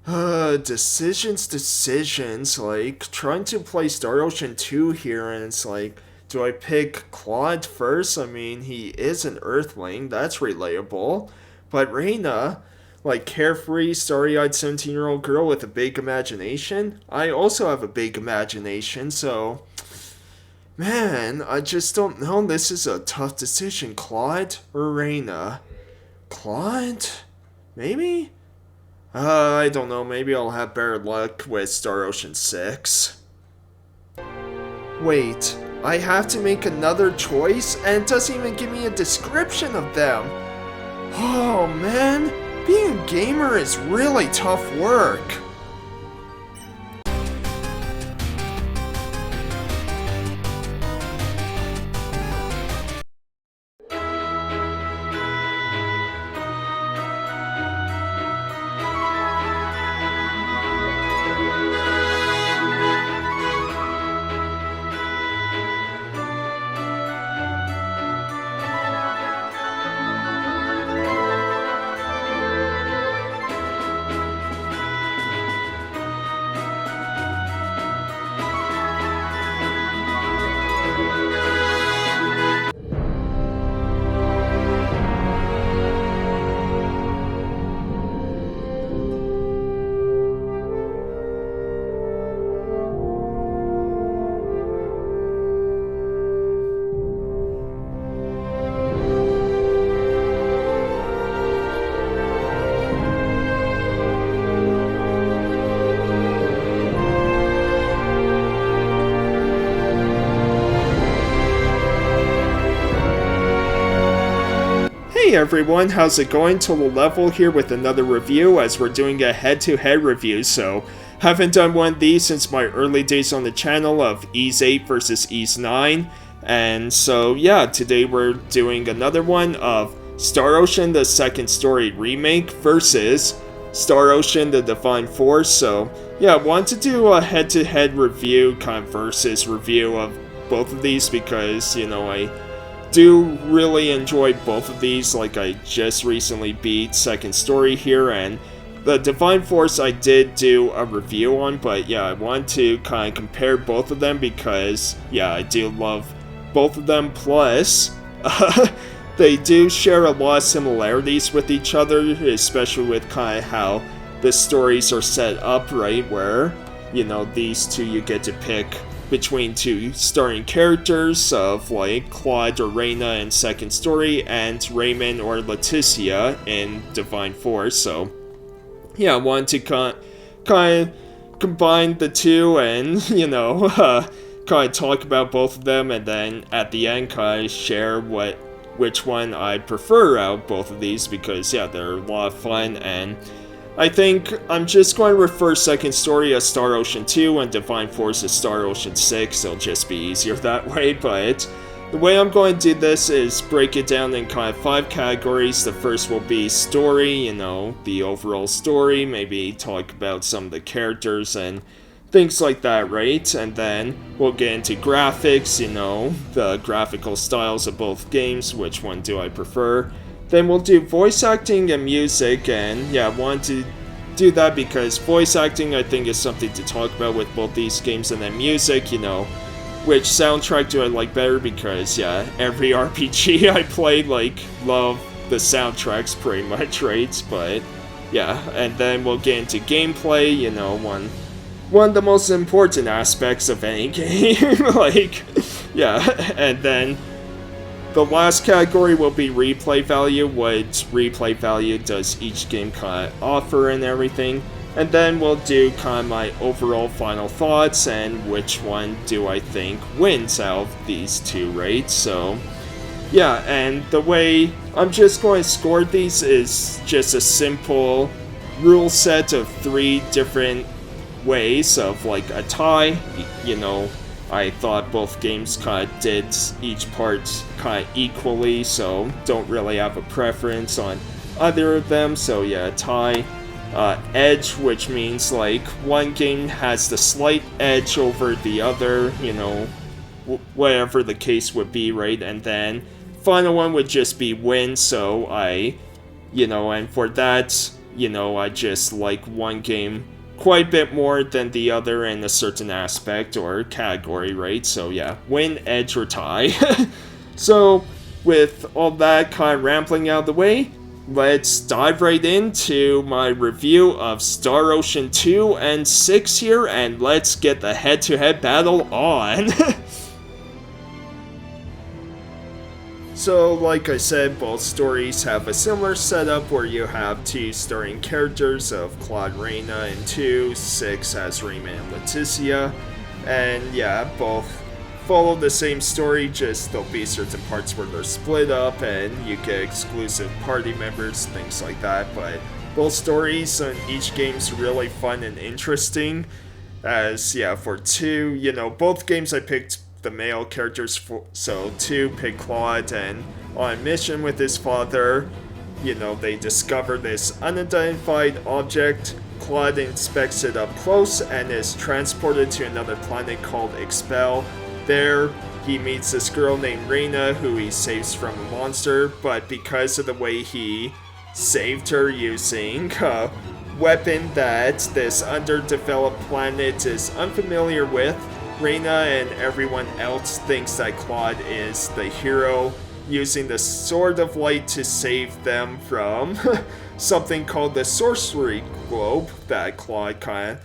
Decisions, like, trying to play Star Ocean 2 here, and it's like, do I pick Claude first? I mean, he is an Earthling, that's relatable. But Reina, like, carefree, starry-eyed 17-year-old girl with a big imagination? I also have a big imagination, so... Man, I just don't know. This is a tough decision. Claude or Reina? Claude? Maybe? I don't know. Maybe I'll have better luck with Star Ocean 6. Wait, I have to make another choice? And it doesn't even give me a description of them. Oh man, being a gamer is really tough work. Hey everyone, how's it going? Total Level here with another review as we're doing a head-to-head review, so haven't done one of these since my early days on the channel of Ys 8 versus Ys 9, and so yeah, today we're doing another one of Star Ocean the Second Story Remake versus Star Ocean the Divine Force. So yeah, I want to do a head-to-head review, kind of versus review of both of these because, you know, I do really enjoy both of these. Like, I just recently beat Second Story here, and the Divine Force I did do a review on, but yeah, I want to kind of compare both of them because, yeah, I do love both of them, plus, they do share a lot of similarities with each other, especially with kind of how the stories are set up, right, where, you know, these two you get to pick between two starring characters of like Claude or Reina in Second Story and Raymond or Leticia in Divine Force. So yeah, I wanted to kind of combine the two and, you know, kind of talk about both of them, and then at the end kind of share which one I prefer out of both of these, because yeah, they're a lot of fun. And I think I'm just going to refer Second Story as Star Ocean 2 and Divine Force as Star Ocean 6, it'll just be easier that way, but the way I'm going to do this is break it down in kind of 5 categories. The first will be story, you know, the overall story, maybe talk about some of the characters and things like that, right? And then we'll get into graphics, you know, the graphical styles of both games, which one do I prefer. Then we'll do voice acting and music, and yeah, I want to do that because voice acting I think is something to talk about with both these games, and then music, you know, which soundtrack do I like better, because yeah, every RPG I play, like, love the soundtracks pretty much, right? But yeah, and then we'll get into gameplay, you know, one of the most important aspects of any game, like, yeah, and then the last category will be replay value, what replay value does each game kind of offer and everything. And then we'll do kind of my overall final thoughts and which one do I think wins out of these two, right? So yeah, and the way I'm just going to score these is just a simple rule set of 3 different ways of like a tie, you know. I thought both games kind of did each part kind of equally, so don't really have a preference on either of them, so yeah, tie. Edge, which means like one game has the slight edge over the other, you know, whatever the case would be, right? And then final one would just be win, so you know, and for that, I just like one game quite a bit more than the other in a certain aspect or category, right? So yeah, win, edge, or tie. So with all that kind of rambling out of the way, let's dive right into my review of Star Ocean 2 and 6 here, and let's get the head-to-head battle on. So, like I said, both stories have a similar setup where you have two starring characters of Claude Reyna in 2, 6 has Rayman and Leticia, and yeah, both follow the same story, just there'll be certain parts where they're split up and you get exclusive party members, things like that, but both stories in each game's really fun and interesting. As yeah, for 2, both games I picked the male characters, so 2 picked Claude, and on a mission with his father, they discover this unidentified object. Claude inspects it up close and is transported to another planet called Expel. There, he meets this girl named Reyna who he saves from a monster, but because of the way he saved her using a weapon that this underdeveloped planet is unfamiliar with, Reyna and everyone else thinks that Claude is the hero, using the Sword of Light to save them from something called the Sorcery Globe that Claude kind of,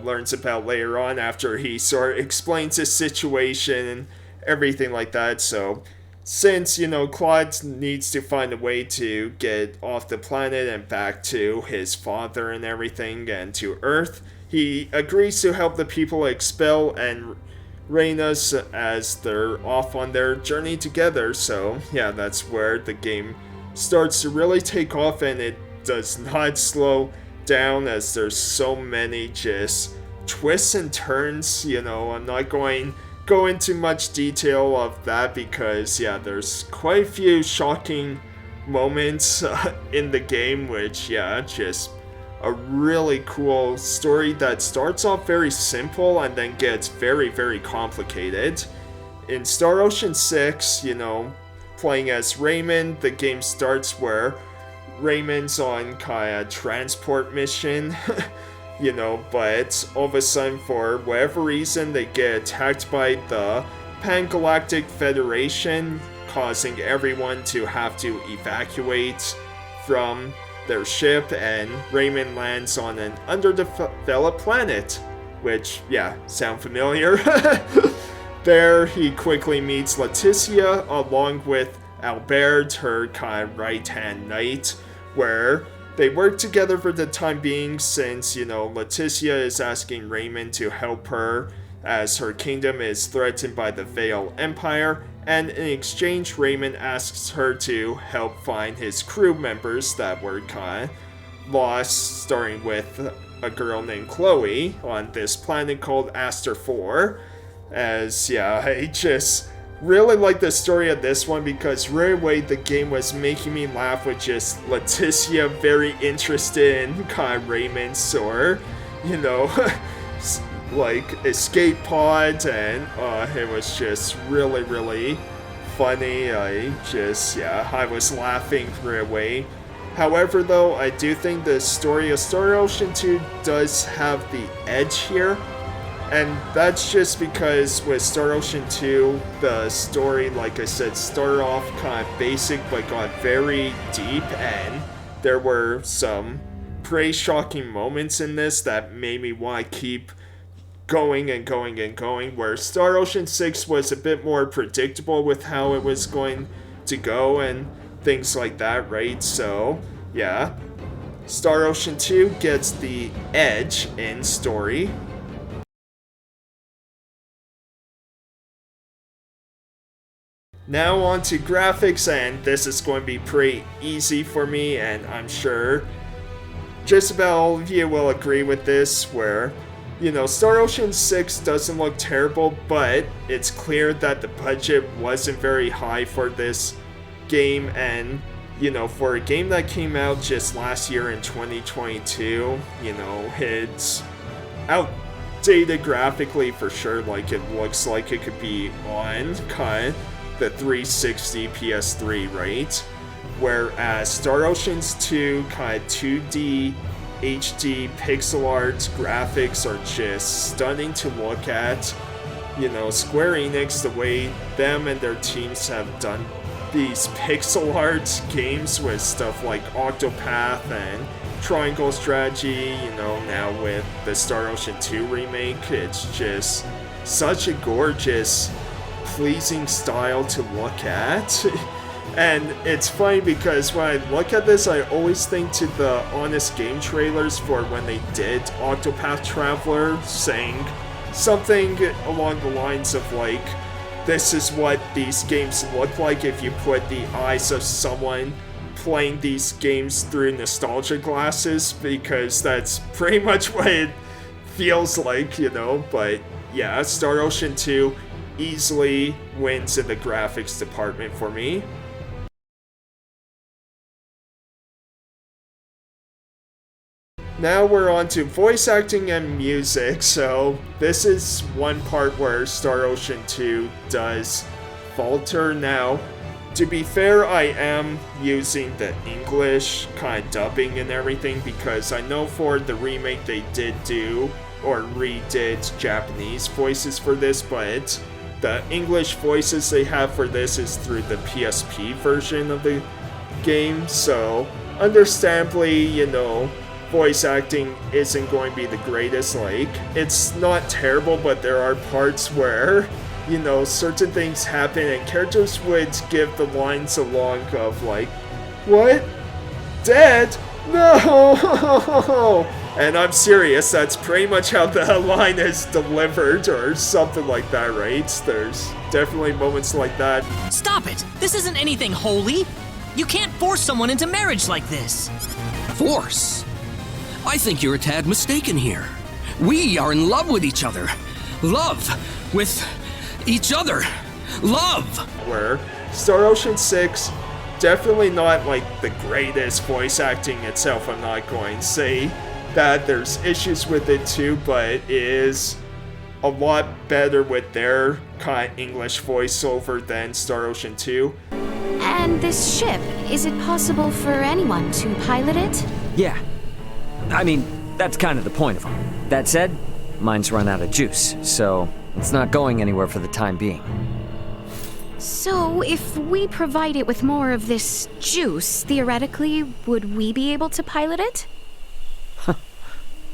learns about later on after he sort of explains his situation and everything like that. So, since, Claude needs to find a way to get off the planet and back to his father and everything and to Earth, he agrees to help the people Expel and Reyna's as they're off on their journey together. So, yeah, that's where the game starts to really take off, and it does not slow down as there's so many just twists and turns. I'm not going go into much detail of that because, yeah, there's quite a few shocking moments in the game, which, yeah, just a really cool story that starts off very simple and then gets very, very complicated. In Star Ocean 6, playing as Raymond, the game starts where Raymond's on kind of transport mission, but all of a sudden, for whatever reason, they get attacked by the Pan-Galactic Federation, causing everyone to have to evacuate from their ship, and Raymond lands on an underdeveloped planet, which, yeah, sound familiar? There, he quickly meets Leticia, along with Albert, her kind of right-hand knight, where they work together for the time being since, Leticia is asking Raymond to help her as her kingdom is threatened by the Veil Empire, and in exchange, Raymond asks her to help find his crew members that were kind of lost, starting with a girl named Chloe on this planet called Aster 4. As, yeah, I just really like the story of this one because right away the game was making me laugh with just Leticia very interested in kind of Raymond's sword, like escape pods, and it was just really, really funny. I was laughing right away. However, though, I do think the story of Star Ocean 2 does have the edge here, and that's just because with Star Ocean 2, the story, like I said, started off kind of basic but got very deep, and there were some pretty shocking moments in this that made me want to keep going and going and going, where Star Ocean 6 was a bit more predictable with how it was going to go and things like that, right? So, yeah, Star Ocean 2 gets the edge in story. Now on to graphics, and this is going to be pretty easy for me, and I'm sure just about all of you will agree with this, where Star Ocean 6 doesn't look terrible, but it's clear that the budget wasn't very high for this game, and, for a game that came out just last year in 2022, it's outdated graphically for sure. Like, it looks like it could be on kind of the 360 PS3, right? whereas Star Ocean's 2 kind of 2D HD pixel art graphics are just stunning to look at. You know, Square Enix, the way them and their teams have done these pixel art games with stuff like Octopath and Triangle Strategy, you know, now with the Star Ocean 2 remake, it's just such a gorgeous, pleasing style to look at. And it's funny because when I look at this, I always think to the Honest Game trailers for when they did Octopath Traveler, saying something along the lines of like, this is what these games look like if you put the eyes of someone playing these games through nostalgia glasses, because that's pretty much what it feels like, you know. But yeah, Star Ocean 2 easily wins in the graphics department for me. Now we're on to voice acting and music, so this is one part where Star Ocean 2 does falter. Now, to be fair, I am using the English kind of dubbing and everything, because I know for the remake they did do, or redid Japanese voices for this, but the English voices they have for this is through the PSP version of the game, so understandably, you know, voice acting isn't going to be the greatest. Like, it's not terrible, but there are parts where, you know, certain things happen and characters would give the lines along of like, what? Dead? No! And I'm serious, that's pretty much how the line is delivered or something like that, right? There's definitely moments like that. Stop it! This isn't anything holy! You can't force someone into marriage like this! Force? I think you're a tad mistaken here. We are in love with each other. Love with each other. Love! Where Star Ocean 6, definitely not like the greatest voice acting itself. I'm not going to say that there's issues with it too, but it is a lot better with their kind of English voiceover than Star Ocean 2. And this ship, is it possible for anyone to pilot it? Yeah. I mean, that's kind of the point of them. That said, mine's run out of juice, so it's not going anywhere for the time being. So, if we provide it with more of this juice, theoretically, would we be able to pilot it?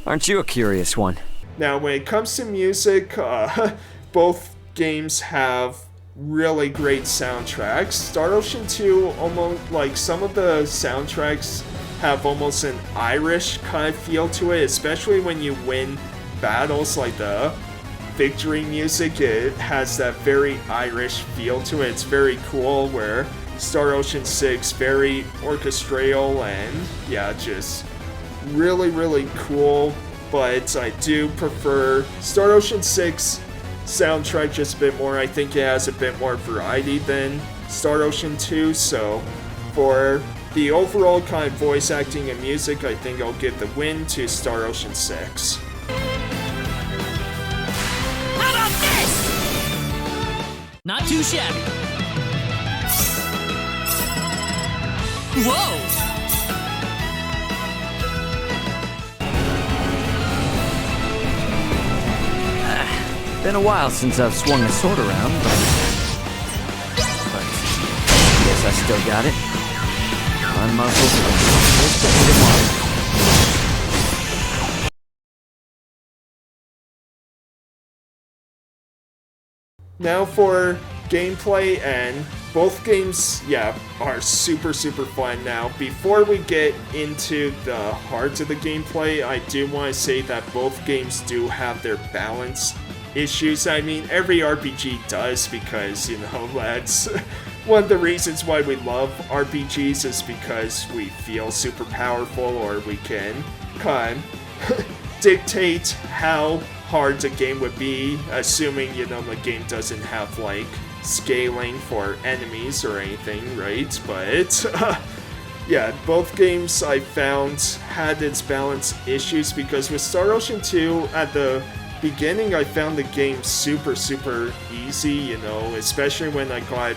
Aren't you a curious one? Now, when it comes to music, both games have really great soundtracks. Star Ocean 2, almost like some of the soundtracks have almost an Irish kind of feel to it, especially when you win battles. Like the victory music, it has that very Irish feel to it. It's very cool, where Star Ocean 6, very orchestral and yeah, just really, really cool. But I do prefer Star Ocean 6 soundtrack just a bit more. I think it has a bit more variety than Star Ocean 2, so for the overall kind of voice acting and music, I think I'll give the win to Star Ocean 6. How about this? Not too shabby. Whoa! Been a while since I've swung a sword around, but guess I still got it. My muscles are just to hit 'em on. Now for gameplay, and both games, yeah, are super fun. Now, before we get into the heart of the gameplay, I do want to say that both games do have their balance issues. I mean, every RPG does, because, you know, that's one of the reasons why we love RPGs, is because we feel super powerful, or we can kind of dictate how hard the game would be, assuming, you know, the game doesn't have, like, scaling for enemies or anything, right? But, yeah, both games I found had its balance issues, because with Star Ocean 2, at the beginning, I found the game super easy, you know, especially when I got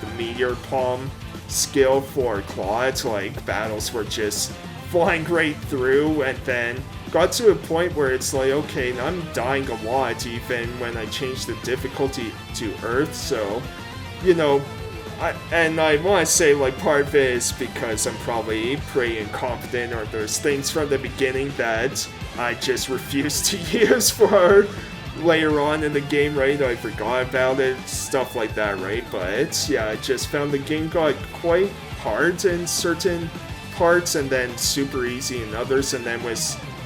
the Meteor Palm skill for Claude, like battles were just flying right through, and then got to a point where it's like, okay, now I'm dying a lot even when I changed the difficulty to Earth, so, you know, I want to say, like, part of it is because I'm probably pretty incompetent, or there's things from the beginning that I just refused to use for later on in the game, right? I forgot about it, stuff like that, right? But yeah, I just found the game got quite hard in certain parts and then super easy in others, and then with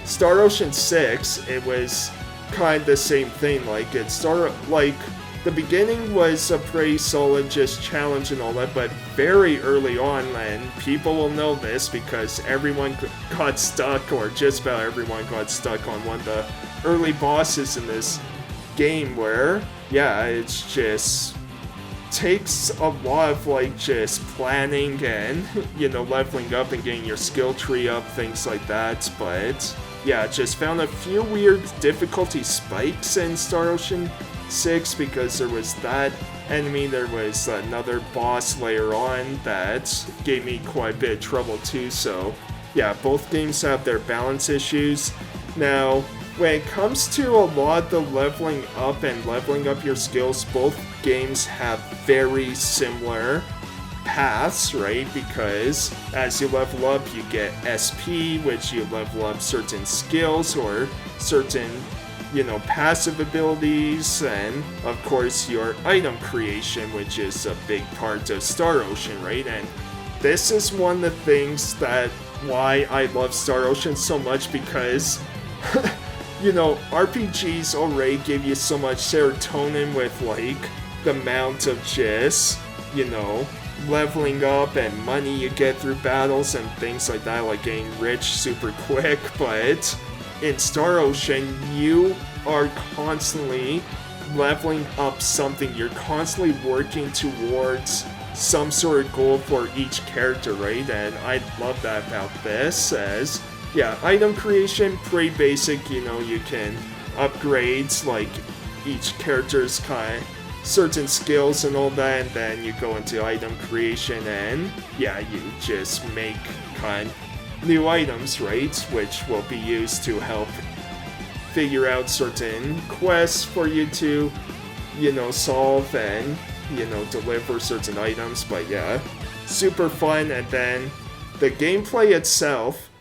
Star Ocean 6, it was kind of the same thing. Like, the beginning was a pretty solid just challenge and all that, but very early on, and people will know this because everyone got stuck, or just about everyone got stuck on one of the early bosses in this game where, yeah, it's just takes a lot of, like, just planning and, you know, leveling up and getting your skill tree up, things like that, but yeah, just found a few weird difficulty spikes in Star Ocean 6 because there was that enemy, there was another boss later on that gave me quite a bit of trouble too, so yeah, both games have their balance issues. Now, when it comes to a lot of the leveling up and leveling up your skills, both games have very similar paths, right? Because as you level up, you get SP, which you level up certain skills or certain, you know, passive abilities, and of course your item creation, which is a big part of Star Ocean, right? And this is one of the things that why I love Star Ocean so much, because you know, RPGs already give you so much serotonin with, like, the amount of just, you know, leveling up and money you get through battles and things like that, like getting rich super quick, but in Star Ocean, you are constantly leveling up something. You're constantly working towards some sort of goal for each character, right? And I love that about this, as yeah, item creation, pretty basic, you know, you can upgrade, like, each character's kind of certain skills and all that, and then you go into item creation, and yeah, you just make kind of new items, right, which will be used to help figure out certain quests for you to, you know, solve and, you know, deliver certain items. But yeah, super fun. And then the gameplay itself,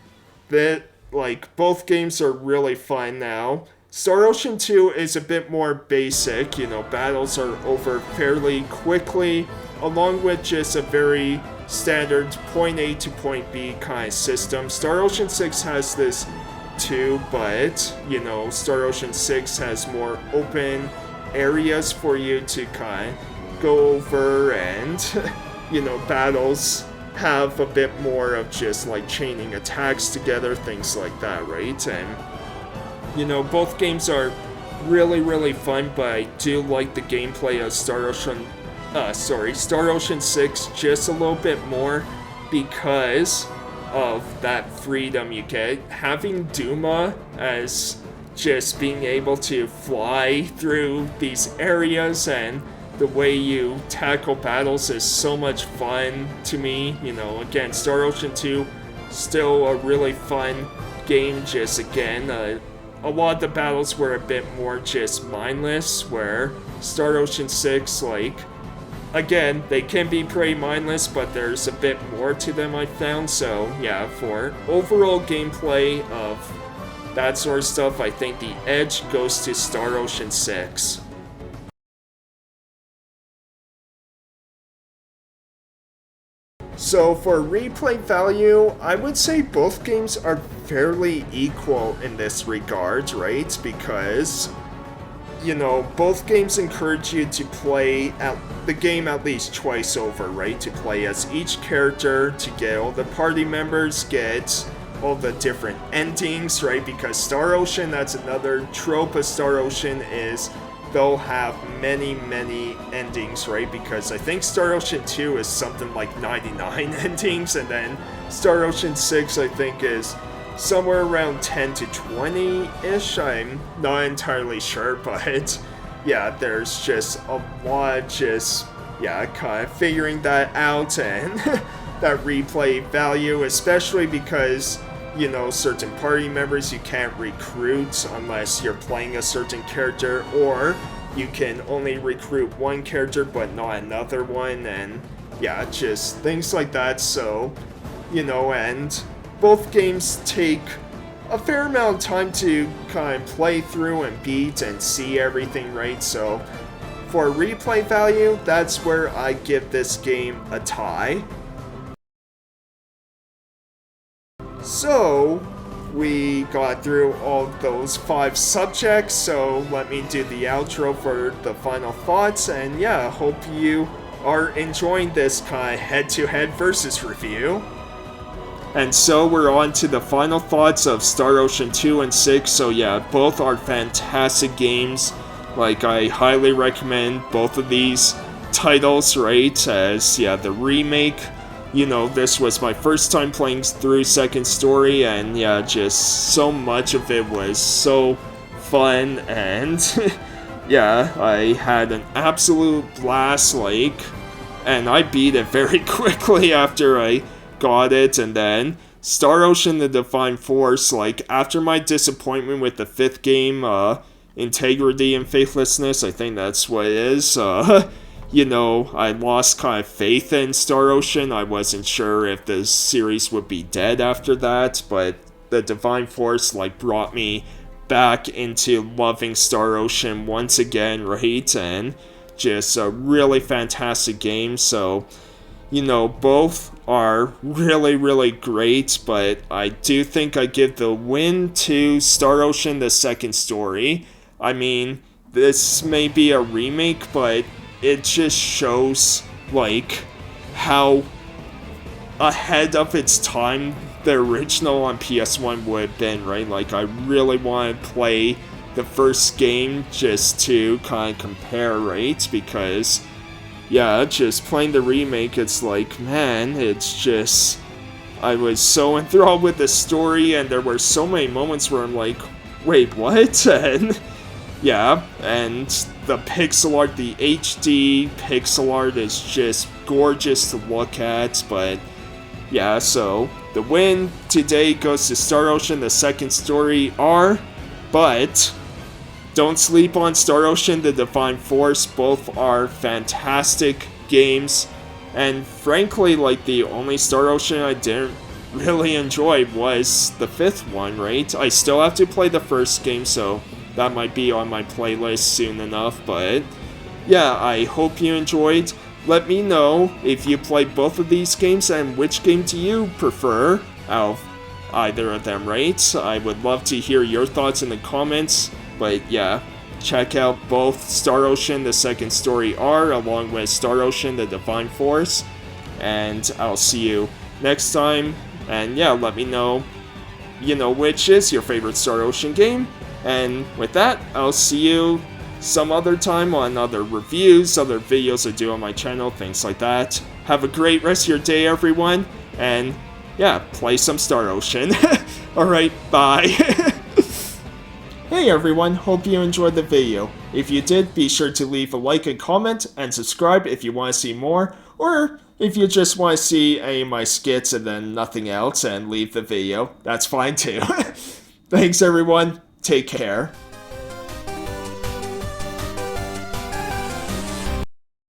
that, like, both games are really fun now. Star Ocean 2 is a bit more basic, you know, battles are over fairly quickly, along with just a very standard point A to point B kind of system. Star Ocean 6 has this too, but, you know, Star Ocean 6 has more open areas for you to kind of go over, and, you know, battles have a bit more of just, like, chaining attacks together, things like that, right? And, you know, both games are really, really fun, but I do like the gameplay of Star Ocean 6 just a little bit more because of that freedom you get. Having Duma as just being able to fly through these areas and the way you tackle battles is so much fun to me. You know, again, Star Ocean 2, still a really fun game, just again, a lot of the battles were a bit more just mindless, where Star Ocean 6, like, again, they can be pretty mindless, but there's a bit more to them, I found. So yeah, for overall gameplay of that sort of stuff, I think the edge goes to Star Ocean 6. So for replay value, I would say both games are fairly equal in this regard, right? Because, you know, both games encourage you to play the game at least twice over, right? To play as each character, to get all the party members, get all the different endings, right? Because Star Ocean, that's another trope of Star Ocean, is they'll have many, many endings, right? Because I think Star Ocean 2 is something like 99 endings, and then Star Ocean 6, I think, is somewhere around 10 to 20-ish. I'm not entirely sure, but yeah, there's just a lot of just yeah, kind of figuring that out and that replay value, especially because, you know, certain party members you can't recruit unless you're playing a certain character, or you can only recruit one character but not another one, and yeah, just things like that. So, you know, and both games take a fair amount of time to kind of play through and beat and see everything, right? So for replay value, that's where I give this game a tie. So we got through all those 5 subjects, so let me do the outro for the final thoughts, and yeah, hope you are enjoying this kind of head-to-head versus review. And so we're on to the final thoughts of Star Ocean 2 and 6, so yeah, both are fantastic games. Like, I highly recommend both of these titles, right, as, yeah, the remake. You know, this was my first time playing through Second Story, and yeah, just so much of it was so fun, and yeah, I had an absolute blast, like, and I beat it very quickly after I got it. And then Star Ocean the Divine Force, like, after my disappointment with the 5th game, Integrity and Faithlessness, I think that's what it is, you know, I lost kind of faith in Star Ocean. I wasn't sure if the series would be dead after that, but the Divine Force, like, brought me back into loving Star Ocean once again, right? And just a really fantastic game. So, you know, both are really, really great, but I do think I give the win to Star Ocean the Second Story. I mean, this may be a remake, but it just shows, like, how ahead of its time the original on PS1 would have been, right? Like, I really want to play the first game just to kind of compare, right? Because, yeah, just playing the remake, it's like, man, it's just, I was so enthralled with the story, and there were so many moments where I'm like, wait, what? And yeah, and the pixel art, the HD pixel art is just gorgeous to look at. But yeah, so the win today goes to Star Ocean the Second Story R, but don't sleep on Star Ocean the Divine Force. Both are fantastic games, and frankly, like, the only Star Ocean I didn't really enjoy was the 5th one, right? I still have to play the first game, so that might be on my playlist soon enough. But yeah, I hope you enjoyed. Let me know if you played both of these games and which game do you prefer out of either of them, right? I would love to hear your thoughts in the comments. But yeah, check out both Star Ocean the Second Story R along with Star Ocean the Divine Force, and I'll see you next time. And yeah, let me know, you know, which is your favorite Star Ocean game. And with that, I'll see you some other time on other reviews, other videos I do on my channel, things like that. Have a great rest of your day, everyone, and yeah, play some Star Ocean. Alright, bye. Hey everyone, hope you enjoyed the video. If you did, be sure to leave a like and comment, and subscribe if you want to see more, or if you just want to see any of my skits and then nothing else and leave the video, that's fine too. Thanks everyone, take care.